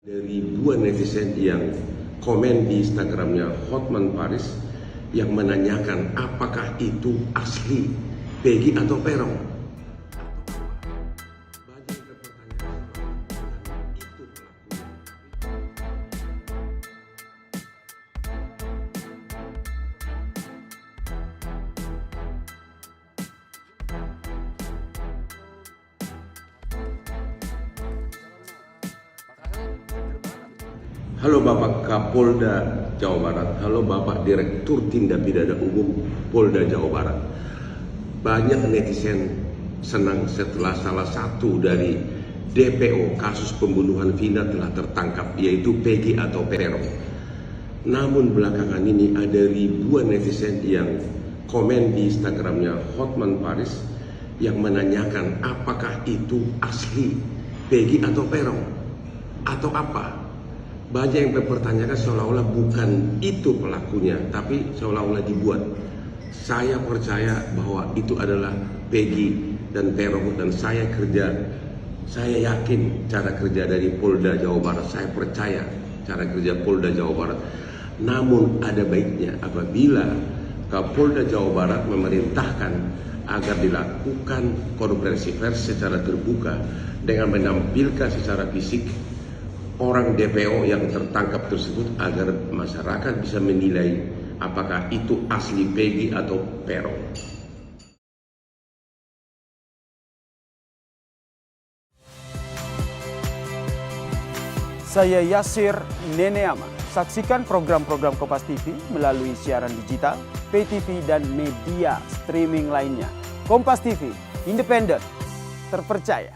Ribuan netizen yang komen di Instagramnya Hotman Paris yang menanyakan apakah itu asli Peggy atau Peron. Banyak yang bertanya itu pelakunya. Halo Bapak Kapolda Jawa Barat, halo Bapak Direktur Tindak Pidana Umum Polda Jawa Barat. Banyak netizen senang setelah salah satu dari DPO kasus pembunuhan Vina telah tertangkap, yaitu Peggy atau Peron. Namun belakangan ini ada ribuan netizen yang komen di Instagramnya Hotman Paris yang menanyakan apakah itu asli Peggy atau Peron atau apa. Banyak yang mempertanyakan seolah-olah bukan itu pelakunya, tapi seolah-olah dibuat. Saya percaya bahwa itu adalah Peggy dan Peron, dan saya yakin cara kerja dari Polda Jawa Barat. Saya percaya cara kerja Polda Jawa Barat. Namun ada baiknya apabila Kapolda Jawa Barat memerintahkan agar dilakukan konferensi pers secara terbuka dengan menampilkan secara fisik orang DPO yang tertangkap tersebut, agar masyarakat bisa menilai apakah itu asli Peggy atau Peron. Saya Yasir Neneama. Saksikan program-program Kompas TV melalui siaran digital, pay TV, dan media streaming lainnya. Kompas TV, independen, terpercaya.